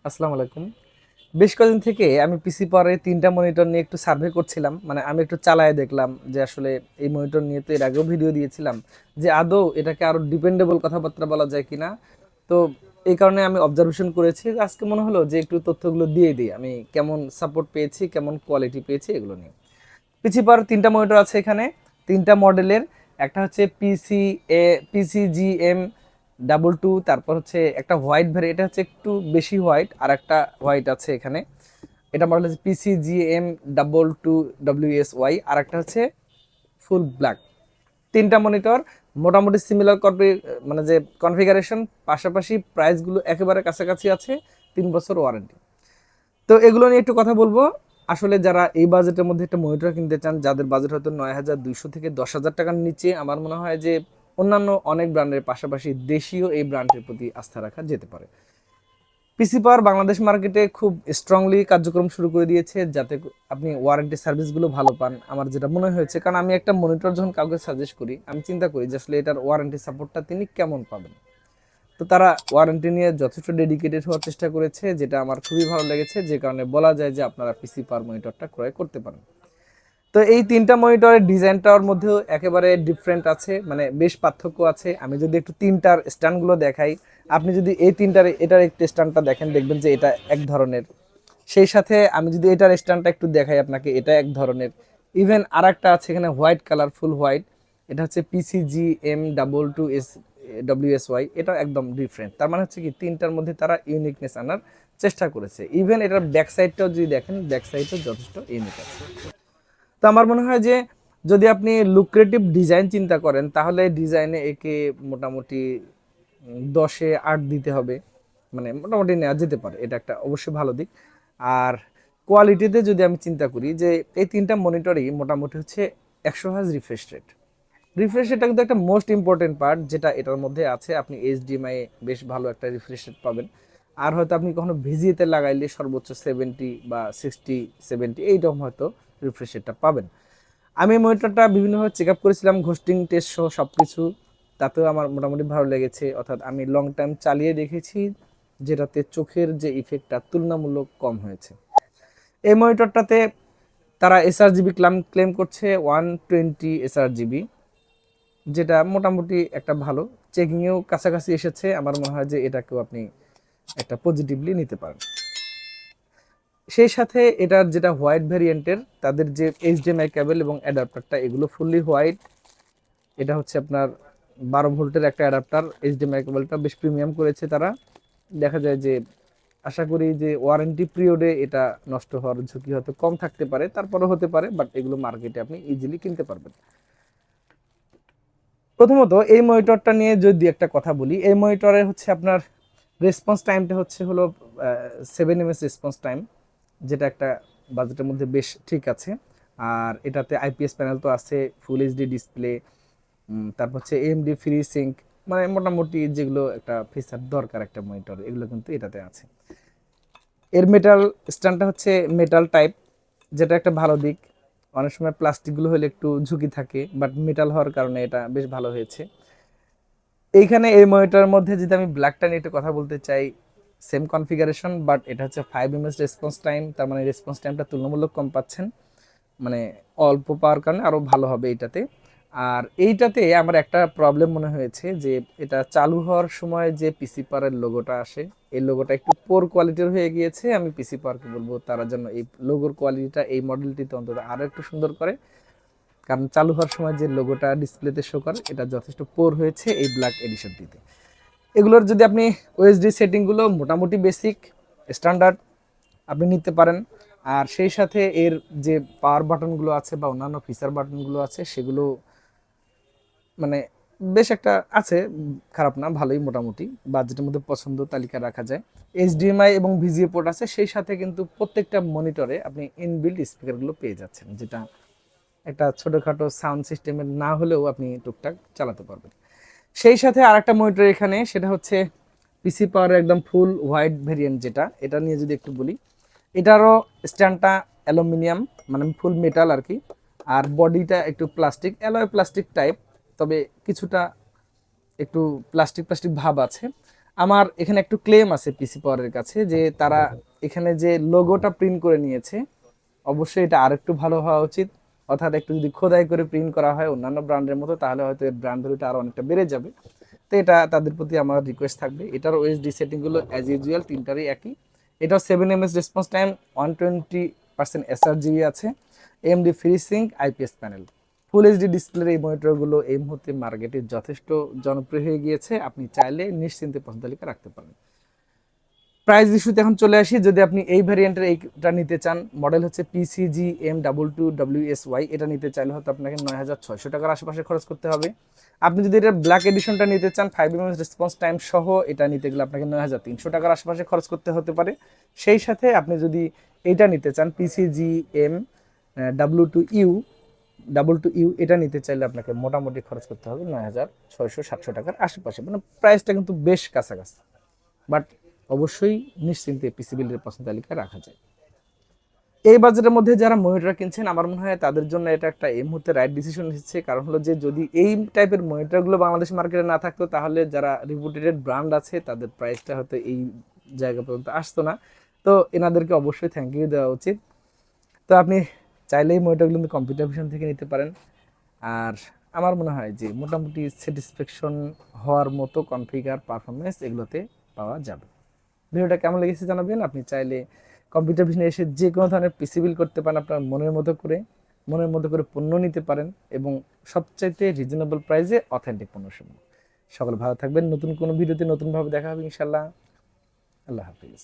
আসসালামু আলাইকুম। বেশ কয়েকদিন থেকে আমি পিসি পাওয়ারে ৩টা মনিটর নিয়ে একটু সার্ভে করছিলাম। মানে আমি একটু চালায়ে দেখলাম যে আসলে এই মনিটর নিয়ে তো এর আগেও ভিডিও দিয়েছিলাম যে আদৌ এটাকে আরো ডিপেন্ডেবল কথাবার্তা বলা যায় কিনা। তো এই কারণে আমি অবজারভেশন করেছি। আজকে মনে হলো যে একটু তথ্যগুলো দিয়ে দিই। আমি কেমন সাপোর্ট পেয়েছি, কেমন কোয়ালিটি পেয়েছি এগুলো নিয়ে। পিসি পাওয়ার ৩টা মনিটর আছে এখানে, ৩টা মডেলের। একটা হচ্ছে পিসিজিএম ডাবল টু, তারপর হচ্ছে একটা হোয়াইট ভ্যারিয়েন্ট, এটা হচ্ছে একটু বেশি হোয়াইট, আর একটা হোয়াইট আছে এখানে। এটা মডেল হচ্ছে পিসিজিএম ডাবল টু ডব্লিউএসওয়াই, আর একটা হচ্ছে ফুল ব্ল্যাক। ৩টা মনিটর মোটামুটি সিমিলার করবে, মানে যে কনফিগারেশন, পাশাপাশি প্রাইসগুলো একেবারে কাছাকাছি আছে, ৩ বছর ওয়ারেন্টি। তো এগুলো নিয়ে একটু কথা বলবো। আসলে যারা এই বাজেটের মধ্যে একটা মনিটর কিনতে চান, যাদের বাজেট হয়তো ৯,২০০ থেকে ১০,০০০ টাকার নিচে, আমার মনে হয় যে অন্যান্য অনেক ব্র্যান্ডের পাশাপাশি দেশীয় এই ব্র্যান্ডের প্রতি আস্থা রাখা যেতে পারে। পিসি পাওয়ার বাংলাদেশ মার্কেটে খুব স্ট্রংলি কার্যক্রম শুরু করে দিয়েছে, যাতে আপনি ওয়ারেন্টি সার্ভিসগুলো ভালো পান। আমার যেটা মনে হয়েছে, কারণ আমি একটা মনিটর যখন কাউকে সাজেস্ট করি, আমি চিন্তা করি যে আসলে এটার ওয়ারেন্টি সাপোর্টটা তিনি কেমন পাবেন। তো তারা ওয়ারেন্টি নিয়ে যথেষ্ট ডেডিকেটেড হওয়ার চেষ্টা করেছে, যেটা আমার খুবই ভালো লেগেছে, যে কারণে বলা যায় যে আপনারা পিসি পাওয়ার মনিটরটা ক্রয় করতে পারেন। তো এই ৩টা মনিটরের ডিজাইনটার মধ্যেও একেবারে ডিফারেন্ট আছে, মানে বেশ পার্থক্য আছে। আমি যদি একটু ৩টার স্ট্যান্ডগুলো দেখাই, আপনি যদি এই ৩টার এটার একটু স্ট্যান্ডটা দেখেন, দেখবেন যে এটা এক ধরনের। সেই সাথে আমি যদি এটার স্ট্যান্ডটা একটু দেখাই আপনাকে, এটা এক ধরনের। ইভেন আর একটা আছে এখানে হোয়াইট কালার, ফুল হোয়াইট, এটা হচ্ছে পিসিজিএম ডাবল টু ডব্লিউএসওয়াই, এটা একদম ডিফারেন্ট। তার মানে হচ্ছে কি, ৩টার মধ্যে তারা ইউনিকনেস আনার চেষ্টা করেছে। ইভেন এটার ব্যাক সাইডটাও যদি দেখেন, ব্যাক সাইডটাও যথেষ্ট ইউনিক আছে। তো আমার মনে হয় যে যদি আপনি লুক্রেটিভ ডিজাইন চিন্তা করেন, তাহলে ডিজাইনে একে মোটামুটি 10-এ 8 দিতে হবে। মানে মোটামুটি নেওয়া যেতে পারে, এটা একটা অবশ্যই ভালো দিক। আর কোয়ালিটিতে যদি আমি চিন্তা করি, যে এই ৩টা মনিটরই মোটামুটি হচ্ছে ১০০ হার্জ রিফ্রেশ রেট। রিফ্রেশ রেটটা কিন্তু একটা মোস্ট ইম্পর্টেন্ট পার্ট, যেটা এটার মধ্যে আছে। আপনি এইচডিএমআই বেশ ভালো একটা রিফ্রেশ রেট পাবেন। আর হয়তো আপনি কখনো ভিজিএতে লাগাইলে সর্বোচ্চ 70 বা 60-70 এইরকম হয়তো রিফ্রেশ রেটটা পাবেন। আমি মনিটরটা বিভিন্নভাবে চেক আপ করেছিলাম, ঘোস্টিং টেস্ট সহ সব কিছু, তাতেও আমার মোটামুটি ভালো লেগেছে। অর্থাৎ আমি লং টাইম চালিয়ে দেখেছি, যেটাতে চোখের যে ইফেক্টটা তুলনামূলক কম হয়েছে। এই মনিটরটাতে তারা এসআরজিবি ক্লেম করছে 120 এসআরজিবি, যেটা মোটামুটি একটা ভালো। চেকিংয়েও কাছাকাছি এসেছে। আমার মনে হয় যে এটাকেও আপনি একটা পজিটিভলি নিতে পারেন। সেই সাথে এটার যেটা হোয়াইট ভ্যারিয়েন্টের, তাদের যে এইচডিএমআই কেবল এবং অ্যাডাপ্টারটা, এগুলো ফুললি হোয়াইট। এটা হচ্ছে আপনার 12 ভোল্টের একটা অ্যাডাপ্টার। এইচডিএমআই কেবলটা বেশ প্রিমিয়াম করেছে তারা। দেখা যায় যে আশা করি যে ওয়ারেন্টি পিরিয়ডে এটা নষ্ট হওয়ার ঝুঁকি হয়তো কম থাকতে পারে, তারপরে হতে পারে, বাট এগুলো মার্কেটে আপনি ইজিলি কিনতে পারবেন। প্রথমত এই মনিটরটা নিয়ে যদি একটা কথা বলি, এই মনিটরে হচ্ছে আপনার রেসপন্স টাইমটা হলো 7 ms রেসপন্স টাইম, যেটা একটা বাজেটের মধ্যে বেশ ঠিক আছে। আর এটাতে আইপিএস প্যানেল তো আছে, ফুল এইচডি ডিসপ্লে, তারপর হচ্ছে এএমডি ফ্রি সিঙ্ক, মানে মোটামুটি যেগুলো একটা ফিচার দরকার একটা মনিটর, এগুলো কিন্তু এটাতে আছে। এর মেটাল স্ট্যান্ডটা হচ্ছে মেটাল টাইপ, যেটা একটা ভালো দিক। অনেক সময় প্লাস্টিকগুলো হলে একটু ঝুঁকি থাকে, বাট মেটাল হওয়ার কারণে এটা বেশ ভালো হয়েছে। এইখানে এই মনিটরের মধ্যে যদি আমি ব্ল্যাকটা নিয়ে একটু কথা বলতে চাই, সেম কনফিগারেশন, বাট এটা হচ্ছে 5 ms রেসপন্স টাইম। তার মানে রেসপন্স টাইমটা তুলনামূলক কম পাচ্ছেন, মানে অল্প পাওয়ার কারণে আরও ভালো হবে এইটাতে। আর এইটাতে আমার একটা প্রবলেম মনে হয়েছে, যে এটা চালু হওয়ার সময় যে পিসি পাওয়ারের লোগোটা আসে, এই লোগোটা একটু পোর কোয়ালিটির হয়ে গিয়েছে। আমি পিসি পাওয়ারকে বলবো তারা যেন এই লোগোর কোয়ালিটিটা এই মডেলটিতে অন্তত আরও একটু সুন্দর করে। কারণ চালু হওয়ার সময় যে লোগোটা ডিসপ্লেতে শো করে, এটা যথেষ্ট পোর হয়েছে এই ব্ল্যাক এডিশনটিতে। এগুলোর যদি আপনি ওএসডি সেটিংগুলো মোটামুটি বেসিক স্ট্যান্ডার্ড আপনি নিতে পারেন। আর সেই সাথে এর যে পাওয়ার বাটনগুলো আছে বা অন্যান্য ফিচার বাটনগুলো আছে, সেগুলো মানে বেশ একটা আছে, খারাপ না, ভালোই মোটামুটি বাজেটের মধ্যে পছন্দ তালিকা রাখা যায়। এইচডিএমআই এবং ভিজিএ পোর্ট আছে, সেই সাথে কিন্তু প্রত্যেকটা মনিটরে আপনি ইনবিল্ট স্পিকারগুলো পেয়ে যাচ্ছেন, যেটা একটা ছোটোখাটো সাউন্ড সিস্টেমের না হলেও আপনি টুকটাক চালাতে পারবেন। সেই সাথে আরেকটা মনিটর এখানে, সেটা হচ্ছে পিসি পাওয়ারের একদম ফুল হোয়াইট ভেরিয়েন্ট, যেটা এটা নিয়ে যদি একটু বলি, এটারও স্ট্যান্ডটা অ্যালুমিনিয়াম, মানে ফুল মেটাল আর কি। আর বডিটা একটু প্লাস্টিক, অ্যালয় প্লাস্টিক টাইপ, তবে কিছুটা একটু প্লাস্টিক প্লাস্টিক ভাব আছে। আমার এখানে একটু ক্লেম আছে পিসি পাওয়ারের কাছে যে তারা এখানে যে লোগোটা প্রিন্ট করে নিয়েছে, অবশ্যই এটা আরেকটু ভালো হওয়া উচিত। অর্থাৎ একটু যদি খোদাই করে প্রিন্ট করা হয় অন্যান্য ব্র্যান্ডের মতো, তাহলে হয়তো এর ব্র্যান্ড ভ্যালুটা আরো অনেকটা বেড়ে যাবে। তো এটা তাদের প্রতি আমার রিকোয়েস্ট থাকবে। এটার ওএসডি সেটিংগুলো অ্যাজ ইউজুয়াল তিনটারই একই। এটাও 7 ms রেসপন্স টাইম, 120% এসআরজিবি আছে, AMD free sync, IPS panel, full HD ডিসপ্লের এই মনিটরগুলো এই মুহূর্তে মার্কেটে যথেষ্ট জনপ্রিয় হয়ে গিয়েছে। আপনি চাইলে নিশ্চিন্তে পছন্দ তালিকা রাখতে পারেন। প্রাইস ইস্যুতে এখন চলে আসি। যদি আপনি এই ভ্যারিয়েন্টের এইটা নিতে চান, মডেল হচ্ছে PCGM22WSY, এটা নিতে চাইলে হয়তো আপনাকে 9600 টাকার আশেপাশে খরচ করতে হবে। আপনি যদি এটা ব্ল্যাক এডিশনটা নিতে চান 5 mm রেসপন্স টাইম সহ, এটা নিতে গেলে আপনাকে 9300 টাকার আশেপাশে খরচ করতে হতে পারে। সেই সাথে আপনি যদি এইটা নিতে চান PCGM22U এটা নিতে চাইলে আপনাকে মোটামুটি খরচ করতে হবে 9600-700 টাকার আশেপাশে। মানে প্রাইসটা কিন্তু বেশ কাছাকাছি, বাট অবশ্যই নিশ্চিন্তে পিসি বিল্ডের পছন্দ তালিকায় রাখা যায়। এই বাজেটের মধ্যে যারা মনিটর কিনছেন, আমার মনে হয় তাদের জন্য এটা একটা এই মুহূর্তে রাইট ডিসিশন হচ্ছে। কারণ হলো যে যদি এই টাইপের মনিটরগুলো বাংলাদেশ মার্কেটে না থাকতো, তাহলে যারা রিপুটেড ব্র্যান্ড আছে তাদের প্রাইসটা হয়তো এই জায়গা পর্যন্ত আসতো না। তো এনাদেরকে অবশ্যই থ্যাংক ইউ দেওয়া উচিত। তো আপনি চাইলেই মনিটরগুলো কিন্তু কম্পিউটার ভিশন থেকে নিতে পারেন। আর আমার মনে হয় যে মোটামুটি স্যাটিসফ্যাকশন হওয়ার মতো কনফিগার পারফরমেন্স এগুলোতে পাওয়া যাবে। ভিডিওটা কেমন লেগেছে জানাবেন। আপনি চাইলে কম্পিউটার ভিশনে এসে যে কোনো ধরনের পিসি বিল করতে পারেন আপনার মনের মতো করে পণ্য নিতে পারেন, এবং সবচাইতে রিজনেবল প্রাইসে অথেন্টিক পণ্য সমূহ। সকলে ভালো থাকবেন। নতুন কোনো ভিডিওতে নতুনভাবে দেখা হবে ইনশাল্লাহ। আল্লাহ হাফিজ।